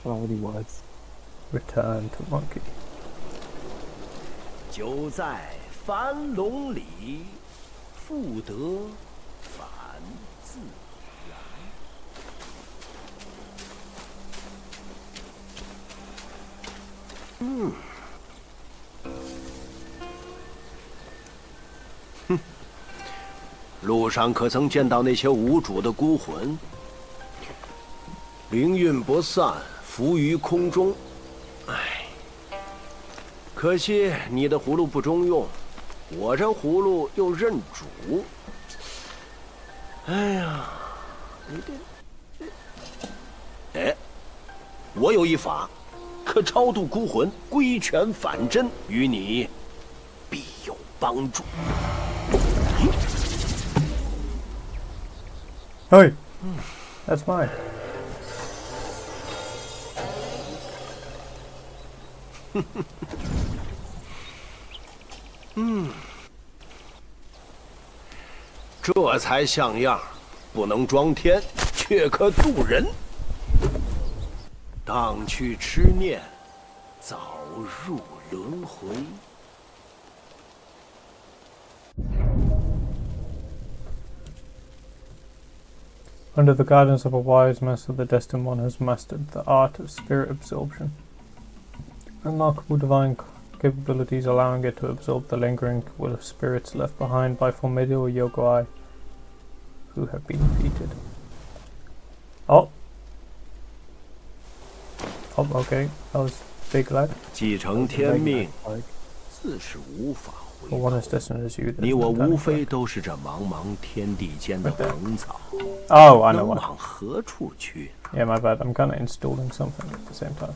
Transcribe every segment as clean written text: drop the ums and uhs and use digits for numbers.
Flowery words. Return to monkey. 就在樊笼里，复得返自然。路上可曾见到那些无主的孤魂？灵韵不散，浮于空中。唉，可惜你的葫芦不中用，我这葫芦又认主。哎呀，你这……哎，我有一法，可超度孤魂，归拳反真，与你必有帮助。 Hey! That's mine. 这才像样，不能装天，却可渡人。荡去痴念，早入轮回。 Under the guidance of a wise master, the Destined One has mastered the art of spirit absorption. Remarkable divine capabilities allowing it to absorb the lingering will of spirits left behind by formidable Yogoi who have been defeated. Oh! Oh, okay. That was big lad. 继承天命，自是无法回 For 报。 one as destined as you, 你我无非都是这茫茫天地间的横草， Oh, I know 能 what. 往何处去？ Yeah, my bad. I'm kind of installing something at the same time.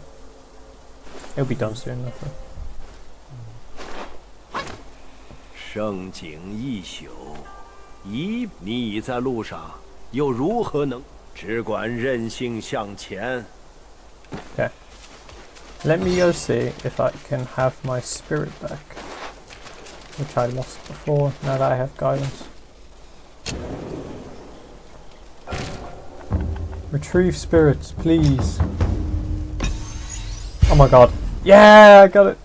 It'll be done soon, nothing. 盛景一宿，你已在路上，又如何能只管任性向前？ Okay. Let me go see if I can have my spirit back, which I lost before, now that I have guidance. Retrieve spirits, please. Oh my god. Yeah, I got it.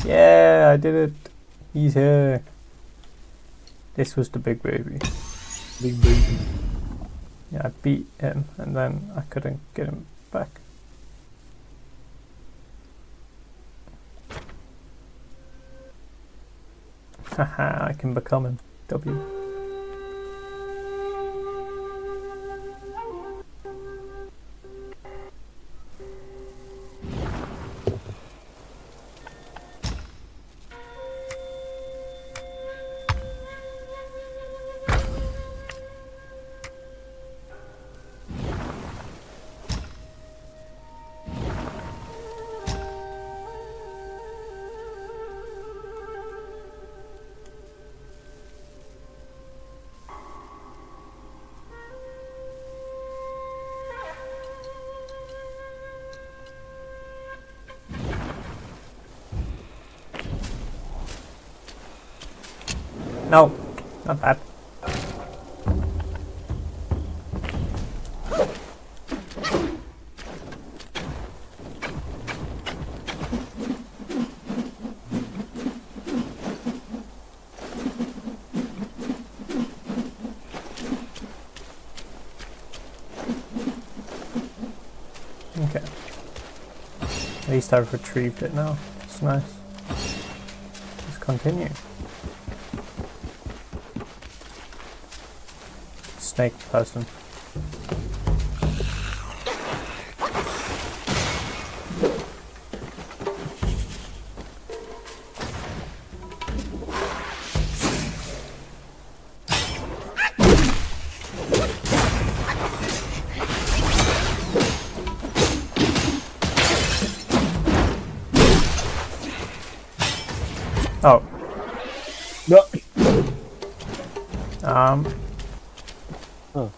Yeah, I did it. He's here. This was the big baby. Big baby. Yeah, I beat him and then I couldn't get him back. Haha, I can become him. W. No, not bad. Okay. At least I've retrieved it now. It's nice. Let's continue. Snake person. Oh. No. Oh.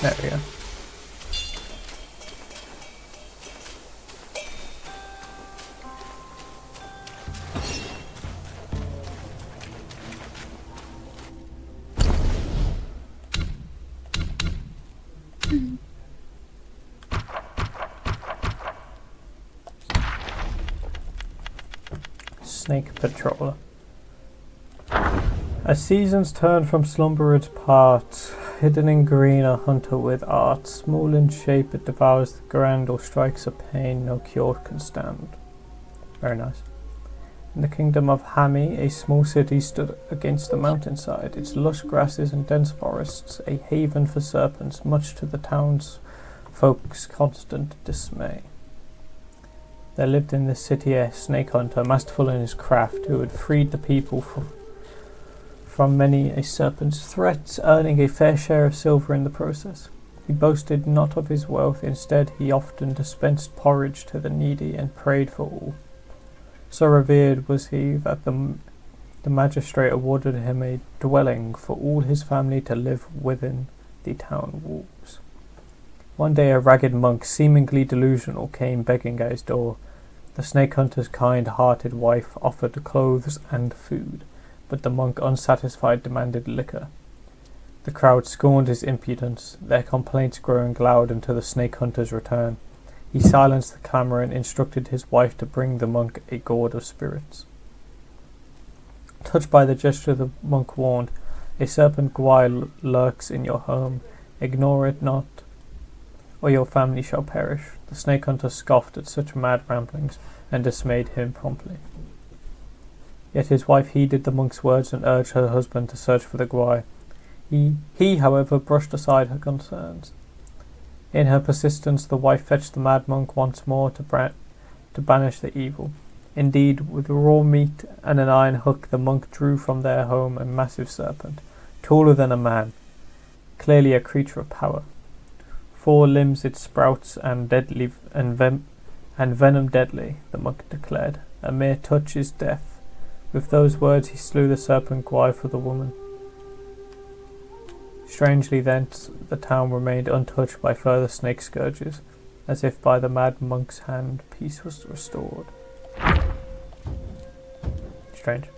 There we go. Snake Patroller. As seasons turn from slumberers part, hidden in green a hunter with art, small in shape it devours the ground or strikes a pain no cure can stand. Very nice. In the kingdom of Hami, a small city stood against the mountainside, its lush grasses and dense forests, a haven for serpents, much to the townsfolk's constant dismay. There lived in this city a snake hunter, masterful in his craft, who had freed the people from many a serpent's threats, earning a fair share of silver in the process. He boasted not of his wealth, instead he often dispensed porridge to the needy and prayed for all. So revered was he that the magistrate awarded him a dwelling for all his family to live within the town walls. One day a ragged monk, seemingly delusional, came begging at his door. The snake hunter's kind-hearted wife offered clothes and food, but the monk, unsatisfied, demanded liquor. The crowd scorned his impudence, their complaints growing loud until the snake hunter's return. He silenced the clamour and instructed his wife to bring the monk a gourd of spirits. Touched by the gesture, the monk warned, "A serpent Gwai lurks in your home. Ignore it not, or your family shall perish." The snake hunter scoffed at such mad ramblings and dismayed him promptly. Yet his wife heeded the monk's words and urged her husband to search for the Gwai. He, however, brushed aside her concerns. In her persistence, the wife fetched the mad monk once more to banish the evil. Indeed, with raw meat and an iron hook, the monk drew from their home a massive serpent, taller than a man, clearly a creature of power. 4 limbs it sprouts and deadly and venom deadly, the monk declared. A mere touch is death. With those words he slew the serpent Gwai for the woman. Strangely thence the town remained untouched by further snake scourges, as if by the mad monk's hand peace was restored. Strange.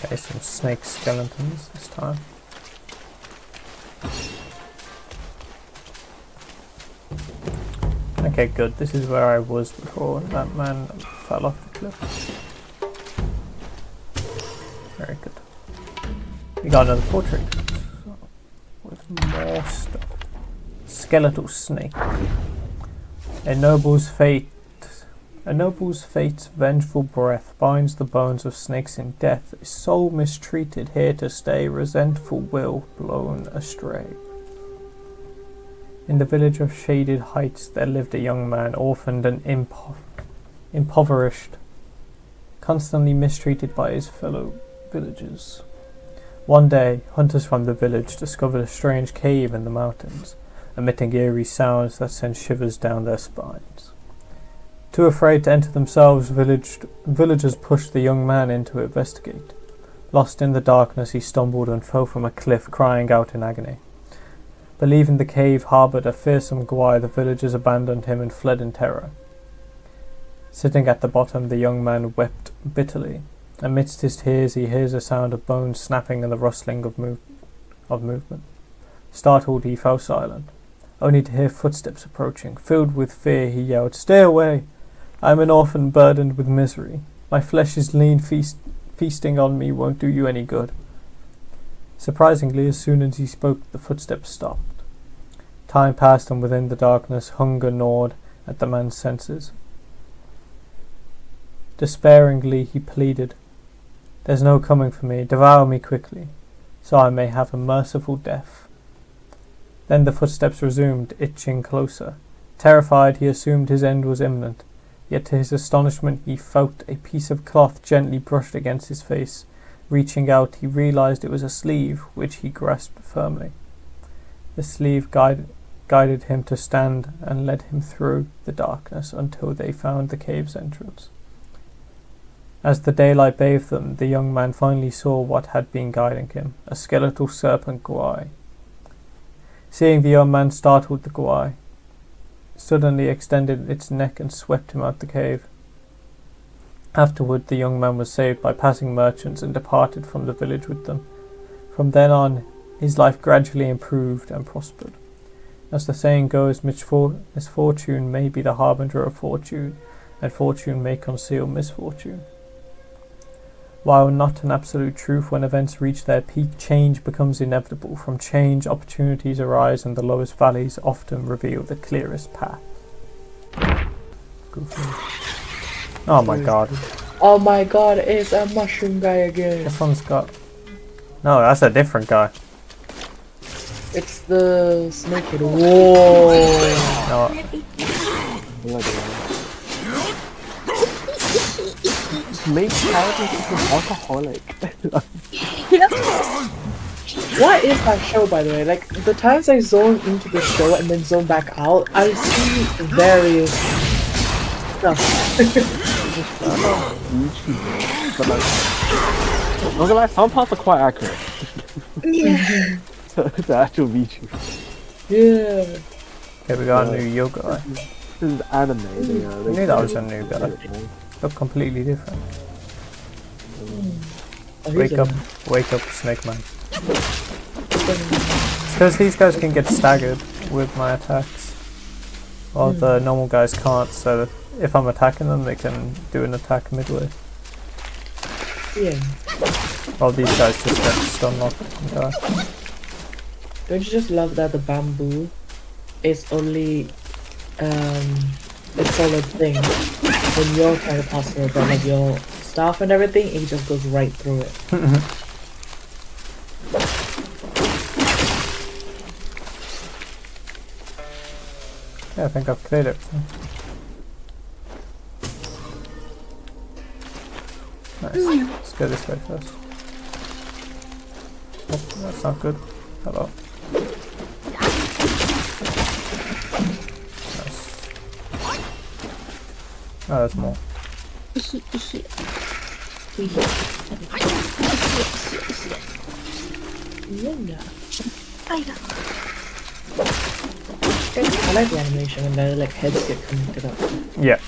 Okay, some snake skeletons this time. Okay, good. This is where I was before that man fell off the cliff. Very good. We got another portrait with more stuff. Skeletal snake. A noble's fate's vengeful breath binds the bones of snakes in death. A soul mistreated here to stay, resentful will blown astray. In the village of Shaded Heights there lived a young man, orphaned and impoverished, constantly mistreated by his fellow villagers. One day, hunters from the village discovered a strange cave in the mountains, emitting eerie sounds that sent shivers down their spines. Too afraid to enter themselves, villagers pushed the young man in to investigate. Lost in the darkness, he stumbled and fell from a cliff, crying out in agony. Believing the cave harboured a fearsome Gwai, the villagers abandoned him and fled in terror. Sitting at the bottom, the young man wept bitterly. Amidst his tears, he hears a sound of bones snapping and the rustling of movement. Startled, he fell silent, only to hear footsteps approaching. Filled with fear, he yelled, "Stay away! I am an orphan burdened with misery. My flesh is lean, feasting on me won't do you any good." Surprisingly, as soon as he spoke, the footsteps stopped. Time passed, and within the darkness, hunger gnawed at the man's senses. Despairingly he pleaded, "There's no coming for me, devour me quickly, so I may have a merciful death." Then the footsteps resumed, itching closer. Terrified, he assumed his end was imminent, yet to his astonishment he felt a piece of cloth gently brushed against his face. Reaching out, he realized it was a sleeve, which he grasped firmly. The sleeve guided him to stand and led him through the darkness until they found the cave's entrance. As the daylight bathed them, the young man finally saw what had been guiding him, a skeletal serpent guai. Seeing the young man startled, the guai suddenly extended its neck and swept him out the cave. Afterward, the young man was saved by passing merchants and departed from the village with them. From then on, his life gradually improved and prospered. As the saying goes, misfortune may be the harbinger of fortune, and fortune may conceal misfortune. While not an absolute truth, when events reach their peak, change becomes inevitable. From change, opportunities arise, and the lowest valleys often reveal the clearest path. Goofy. Oh my god. Oh my god, it's a mushroom guy again. This one's got... No, that's a different guy. It's the snake head. Whoa! No, Main character is an alcoholic. What is that show, by the way? Like, the times I zone into the show and then zone back out, I see various stuff. YouTuber, but like, not gonna lie, some parts are quite accurate. Yeah. The actual VTuber. Yeah. okay, we got a new yoga guy. This is anime. I knew that was a new guy. Look completely different. Oh, Wake up, Snake Man. Because these guys can get staggered with my attacks, while the normal guys can't. So that if I'm attacking them, they can do an attack midway. Yeah. While these guys just get stun locked and die. Don't you just love that the bamboo is only a solid thing when you're trying to pass through it, but like your staff and everything, it just goes right through it. Yeah, I think I've cleared everything. Nice. Let's go this way first. Oh, that's not good. Hello. Nice. Oh, there's more. I like the animation when their like heads get connected up. Yeah.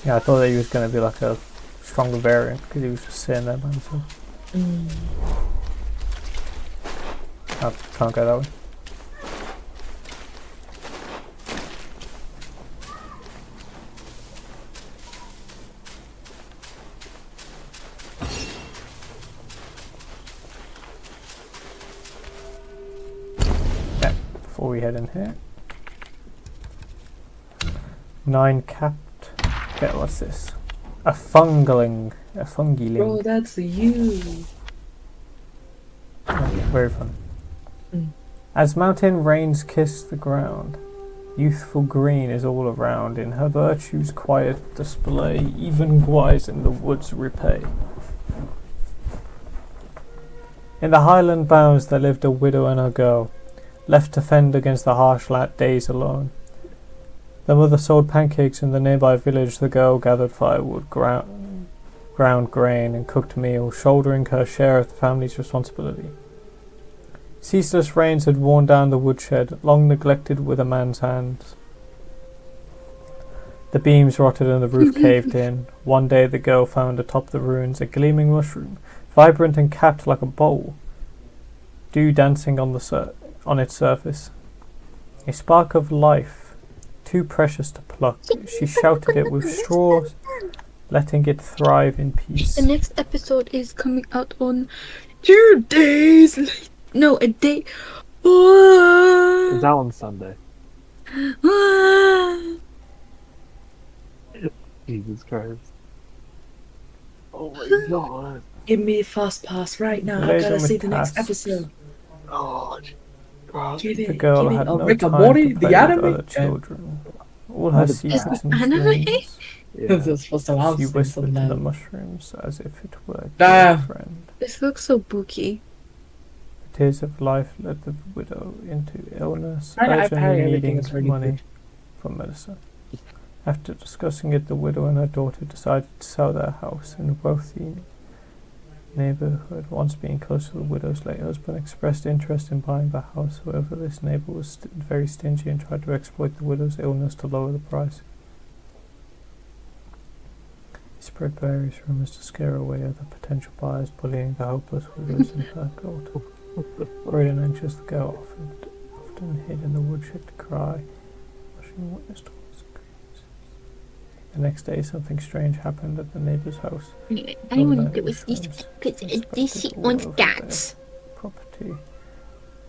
Yeah, I thought that he was going to be like a stronger variant because he was just sitting there by himself. I can't go that way. Yeah, before we head in here. 9 capped. Okay, what's this? A fungiling. A fungiling. Bro, that's you. Very fun. As mountain rains kiss the ground, youthful green is all around. In her virtue's quiet display, even wise in the woods repay. In the highland bounds there lived a widow and a girl, left to fend against the harsh days alone. The mother sold pancakes in the nearby village. The girl gathered firewood, ground grain, and cooked meals, shouldering her share of the family's responsibility. Ceaseless rains had worn down the woodshed, long neglected with a man's hands. The beams rotted and the roof caved in. One day the girl found atop the ruins a gleaming mushroom, vibrant and capped like a bowl, dew dancing on its surface. A spark of life, too precious to pluck. She shouted it with straws letting it thrive in peace. The next episode is coming out on 2 days late. No, a day. It's out on Sunday. Jesus Christ. Oh my god. Give me a fast pass right now. I Later gotta see with the next tasks. episode. Oh, Give it. The girl give it. had Oh, no Rick and time Morty, to play the with anime. other children. All her Is secrets and anime? dreams. Yeah. This is supposed to have She some whispered to the love. mushrooms as if it were a Damn. dear friend. This looks so booky. The tears of life led the widow into illness, Apparently urgently everything needing is really money good. for medicine. After discussing it, the widow and her daughter decided to sell their house in a wealthy neighbor who had once been close to the widow's late husband expressed interest in buying the house. However, this neighbor was very stingy and tried to exploit the widow's illness to lower the price. He spread various rumors to scare away other potential buyers, bullying the helpless widows and her daughter. Worried and anxious, the girl often hid in the woodshed to cry, watching witnessed all his screams. The next day, something strange happened at the neighbor's house. Anyway, I want to do with these because this wants cats. Property.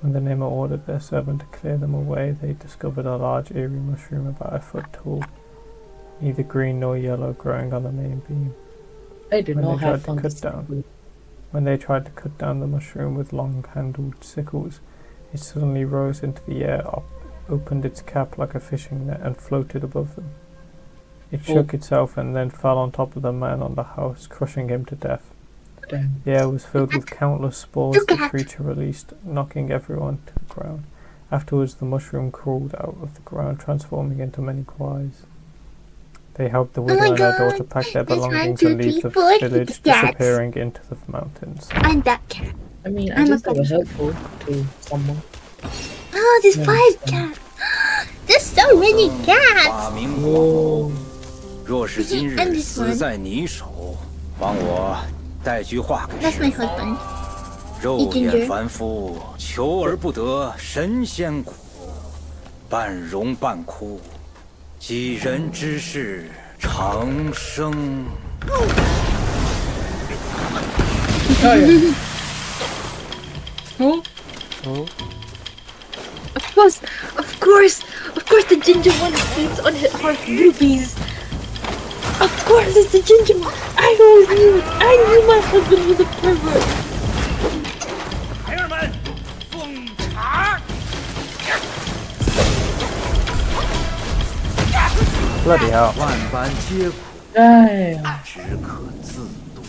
When the neighbor ordered their servant to clear them away, they discovered a large eerie mushroom about a foot tall, neither green nor yellow, growing on the main beam. They did When not they have tried to fun. cut down, when they tried to cut down the mushroom with long-handled sickles, it suddenly rose into the air, opened its cap like a fishing net, and floated above them. It shook itself and then fell on top of the man on the house, crushing him to death. Damn. The air was filled with countless spores the creature released, knocking everyone to the ground. Afterwards, the mushroom crawled out of the ground, transforming into many kwais. They helped the widow and her daughter pack their belongings and leave the village, disappearing into the mountains. I'm that cat. I mean, I'm I a guess they were puppy. helpful to someone. Oh, there's Yeah, 5 cats. There's so many cats. 法名广目，若是今 And 日 this 死 one. 在你手，帮我带句话给 That's 师 my 傅。 husband. 肉 Ginger. 眼凡夫，求而不得神仙苦，半荣半枯，几人之事，长生。 Oh, Of course, the ginger one sleeps on his heart rubies. Of course, it's the ginger one. I always knew it. I knew my husband was a pervert. 孩儿们，奉茶。 Bloody hell. 万般皆苦， damn. 只可自度。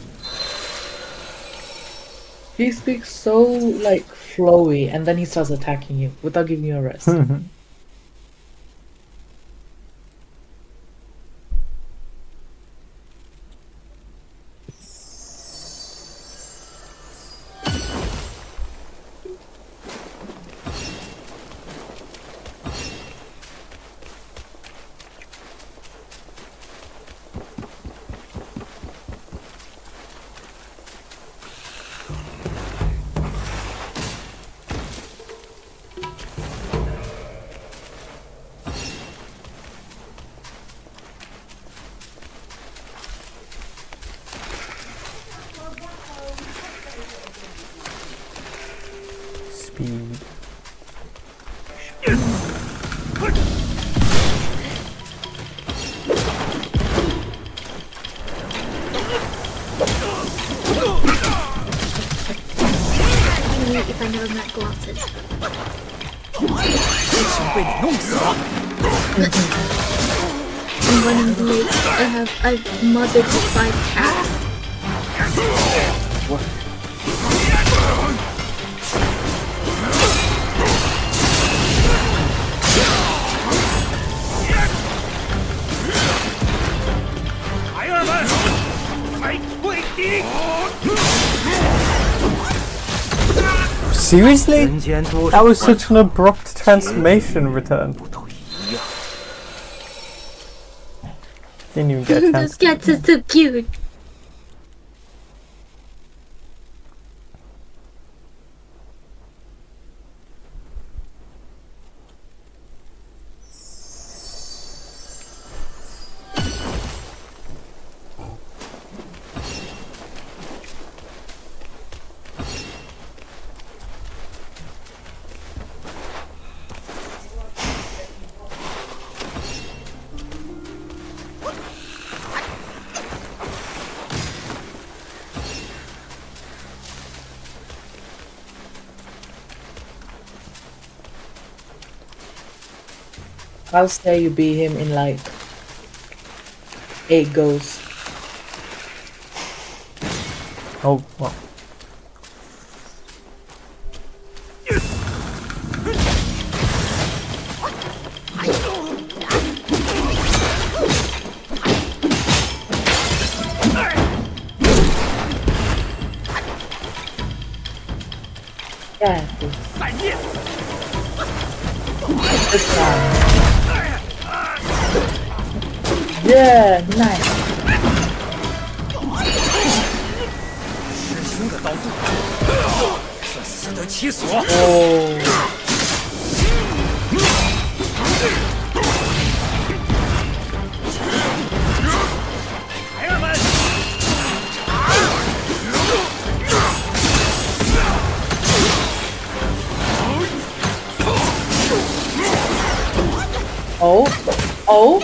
He speaks so like flowy, and then he starts attacking you without giving you a rest. Speed. If I never met glasses. 想被你弄死了。 I'm running late. I've mothered 5 cats. Seriously? 人间多 That was such an abrupt transformation return. 不都一样？ Didn't even get a chance. Those cats are so cute. I'll say you beat him in like 8 goes. Oh, well. Yeah. This time. Yeah, nice. 师兄的刀术，算死得其所。 Oh. Oh, oh.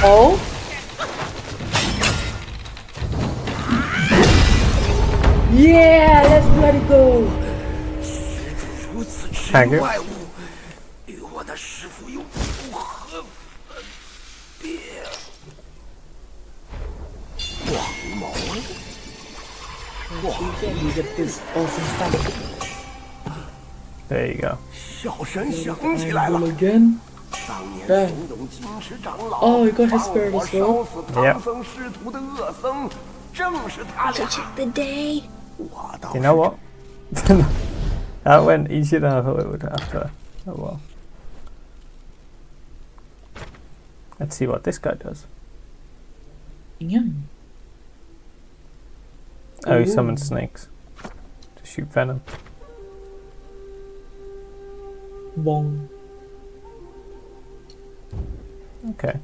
Oh. Yeah, let's let it go. 如此之 Thank you. 怪物，与我的师傅又如何分别？广谋， You get this awesome stuff. There you go. 小神想起来了， Again. 当年 Yeah. 怂恿金池长老 Oh, you got his 放 spirit 火 as well. 烧死唐僧师徒的恶僧，正是他 To 俩。 check the day. 我倒 You 是 know what? That went easier than I thought it would after. Oh well. Let's see what this guy does. Yeah. Oh, he Ooh. summons snakes to shoot venom. Bong. Okay.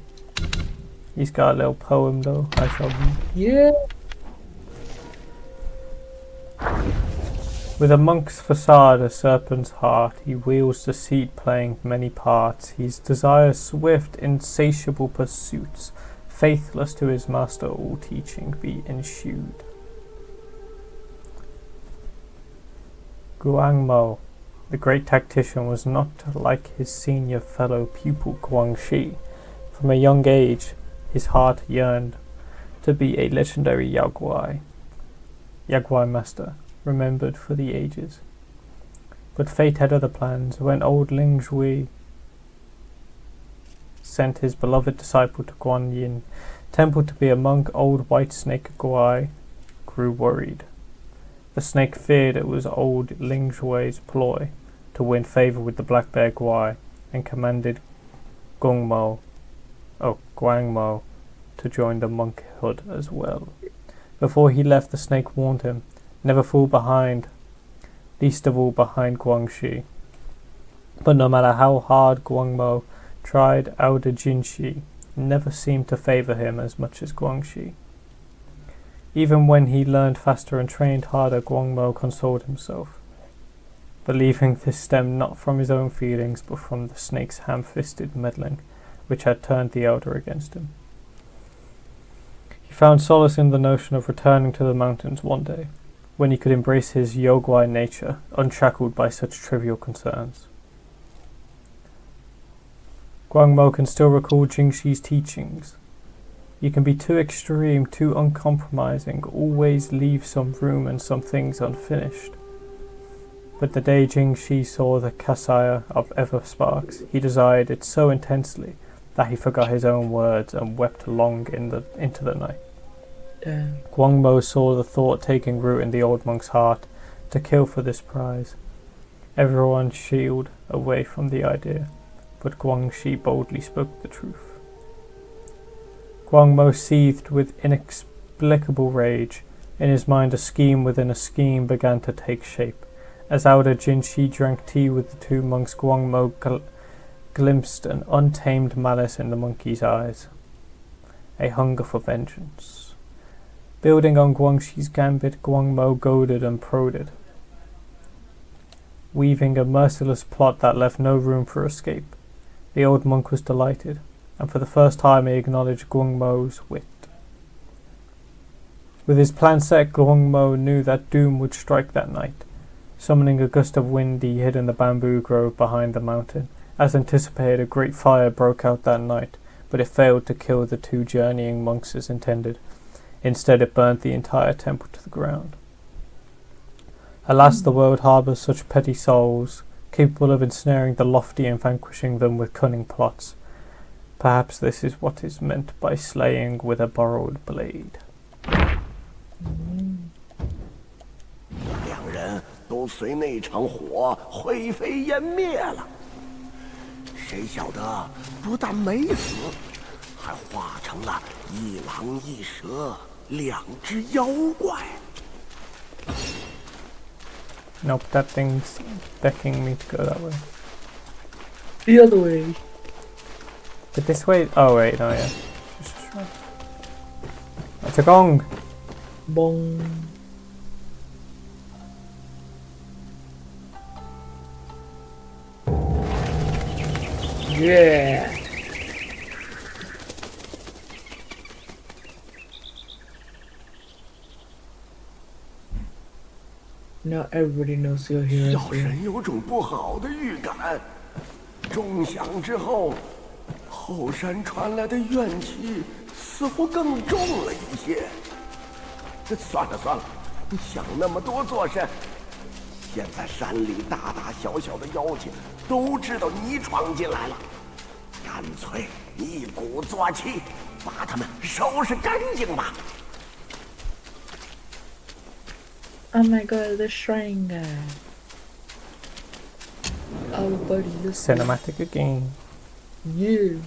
He's got a little poem though. I shall read. Yeah. With a monk's facade, a serpent's heart, he wields deceit playing many parts. His desire swift, insatiable pursuits, faithless to his master, all teaching be ensued. Guangmou, the great tactician, was not like his senior fellow pupil Guangxi. From a young age, his heart yearned to be a legendary Yaguai master, remembered for the ages. But fate had other plans. When old Ling Zhui sent his beloved disciple to Guanyin temple to be a monk, old white snake Guai grew worried. The snake feared it was old Ling Zhui's ploy to win favor with the black bear Guai, and commanded Guangmou to join the monkhood as well. Before he left, the snake warned him, never fall behind, least of all behind Guangxi. But no matter how hard Guangmou tried, elder Jinshi never seemed to favor him as much as Guangxi. Even when he learned faster and trained harder, Guangmou consoled himself, believing this stemmed not from his own feelings but from the snake's ham-fisted meddling, which had turned the elder against him. He found solace in the notion of returning to the mountains one day, when he could embrace his Yoguai nature, unshackled by such trivial concerns. Guangmou can still recall Jingshi's teachings. You can be too extreme, too uncompromising, always leave some room and some things unfinished. But the day Jingshi saw the Kasaya of Ever Sparks, he desired it so intensely that he forgot his own words and wept long into the night. Guangmou saw the thought taking root in the old monk's heart to kill for this prize. Everyone shield away from the idea, but Guangxi boldly spoke the truth. Guangmou seethed with inexplicable rage. In his mind, a scheme within a scheme began to take shape. As elder Jinshi drank tea with the two monks, Guangmou glimpsed an untamed malice in the monkey's eyes, a hunger for vengeance. Building on Guangxi's gambit, Guangmou goaded and prodded, weaving a merciless plot that left no room for escape. The old monk was delighted. and for the first time he acknowledged Guangmou's wit. With his plan set, Guangmou knew that doom would strike that night. Summoning a gust of wind, he hid in the bamboo grove behind the mountain. As anticipated, a great fire broke out that night, but it failed to kill the 2 journeying monks as intended. Instead, it burnt the entire temple to the ground. Alas, the world harbours such petty souls, capable of ensnaring the lofty and vanquishing them with cunning plots. Perhaps this is what is meant by slaying with a borrowed blade. 两人都随那场火灰飞烟灭了。谁晓得，不但没死，还化成了一狼一蛇2只妖怪。 Nope, that thing's beckoning me to go that way. The other way. But this way... Oh wait, no, yeah. Just right. It's a gong! Bong. Yeah. Now everybody knows you're here. 小神有种不好的预感，钟响之后，后山传来的怨气似乎更重了一些。算了算了，想那么多做甚？现在山里大大小小的妖精都知道你闯进来了，干脆一鼓作气，把他们收拾干净吧。 Oh my god, the shrine guy. Oh buddy, look. Cinematic again. Yeah.